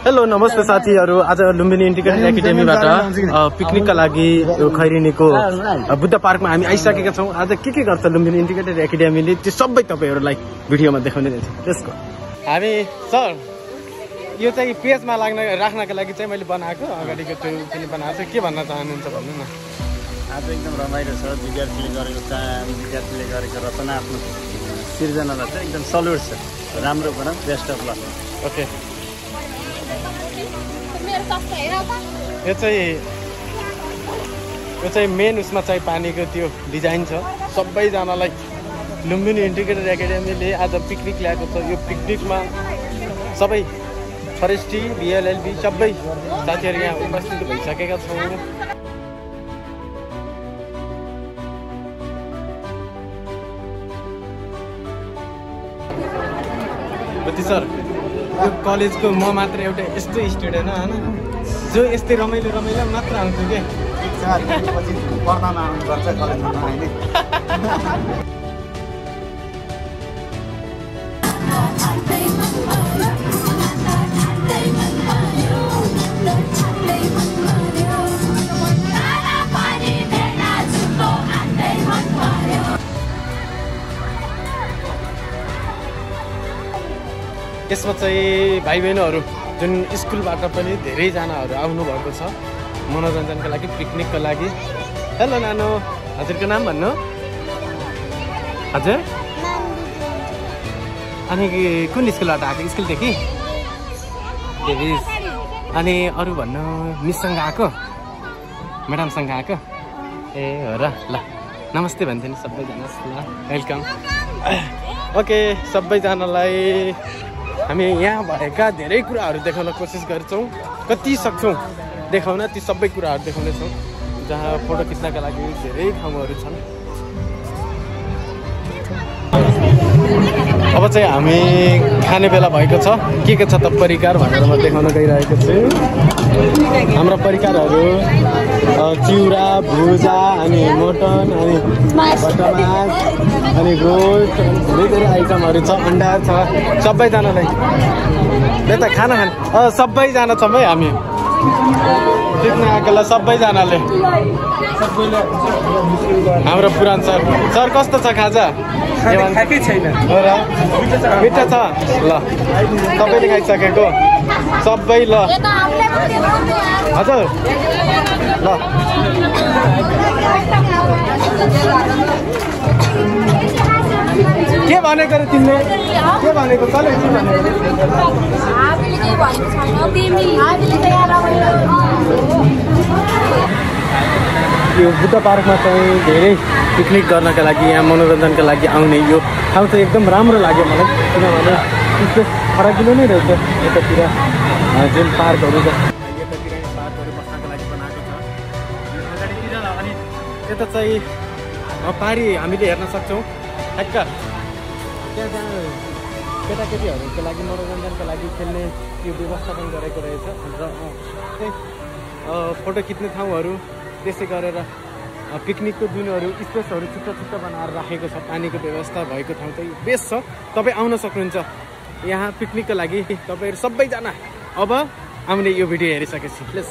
Hello नमस्ते साथीहरू। आज लुम्बिनी इन्टिग्रेटेड एकाडेमीबाट पिकनिकका लागि खैरिनीको बुद्ध पार्कमा हामी आइसकेका छौँ। आज के गर्छ लुम्बिनी इन्टिग्रेटेड एकाडेमीले त्यो सबै तपाईँहरूलाई भिडियोमा देखाउने रहेछ। त्यसको हामी सर यो चाहिँ पेजमा राख्नका लागि चाहिँ मैले बनाएको अगाडिको त्यो पनि बनाएको छु। के भन्न चाहनुहुन्छ भन्नु न। आज एकदम रमाइलो छ। विद्यार्थीले गरेको रचनात्मक सिर्जनालाई चाहिँ एकदम सल्युट छ। राम्रो भनौँ, बेस्ट अफ लक। ओके यो चाहिँ मेन उसमा चाहिँ पानीको त्यो डिजाइन छ। सबैजनालाई लुम्बिनी इन्टिग्रेटेड एकाडेमीले आज पिकनिक ल्याएको छ। यो पिकनिकमा सबै फरेस्टी बिएलएलबी सबै साथीहरू यहाँ उपस्थित भइसकेका छौँ। सर यो कलेजको म मात्र एउटा यस्तो स्टुडेन्ट हो होइन जो यस्तै रमाइलो मात्र आउँछु कि पढ्नमा आउनुपर्छ कलेजमा नआउने। यसमा चाहिँ भाइ बहिनीहरू जुन स्कुलबाट पनि धेरैजनाहरू आउनुभएको छ मनोरञ्जनका लागि, पिकनिकको लागि। हेलो नानो, हजुरको नाम भन्नु। हजुर अनि कुन स्कुलबाट आएको? स्कुलदेखि देवीज। अनि अरू भन्नु मिससँग आएको, म्याडमसँग आएको? ए हो र। ल नमस्ते भन्थ्यो नि सबैजना। ल वेलकम। ओके सबैजनालाई हामी यहाँ भएका धेरै कुराहरू देखाउन कोसिस गर्छौँ। कति सक्छौँ देखाउन ती सबै कुराहरू देखाउनेछौँ। जहाँ फोटो खिच्नका लागि धेरै ठाउँहरू छन्। अब चाहिँ हामी खाने बेला भएको छ। के छ त परिकार भनेर म देखाउन गइरहेको छु। हाम्रा परिकारहरू चिउरा, भुजा, अनि मटन, अनि बटर मास, अनि रोस्ट, धेरै आइटमहरू छ। अन्डा छ। सबैजनालाई यता खाना सबैजना छौँ है हामी देख्न आएकोलाई। सबैजनाले हाम्रो पुरान सर कस्तो छ खाजा? खाएकै छैन हो र? मिठो छ। ल सबैले खाइसकेको सबै। ल हजुर ल के भनेको रे तिमीले? के भनेको? कसले के भनेको? यो बुद्ध पार्कमा चाहिँ धेरै पिकनिक गर्नका लागि, यहाँ मनोरञ्जनका लागि आउने यो ठाउँ चाहिँ एकदम राम्रो लाग्यो मलाई। किनभने त्यस्तो फराकिलो नै रहेछ यतातिर जुन पार्कहरू छ। यतातिर पार्कहरू बस्नको लागि बनाएको छ अगाडितिर। अनि यता चाहिँ पारी हामीले हेर्न सक्छौँ। ठ्याक्क त्यहाँ केटाकेटीहरूको लागि मनोरञ्जनका लागि खेल्ने यो व्यवस्थापन गरेको रहेछ। र चाहिँ फोटो खिच्ने ठाउँहरू, त्यसै गरेर पिकनिकको जुनहरू स्पेसहरू छुट्टा बनाएर राखेको छ। पानीको व्यवस्था भएको ठाउँ चाहिँ बेस्ट छ। तपाईँ आउन सक्नुहुन्छ यहाँ पिकनिकको लागि। तपाईँहरू सबैजना अब आउने यो भिडियो हेरिसकेपछि प्लिज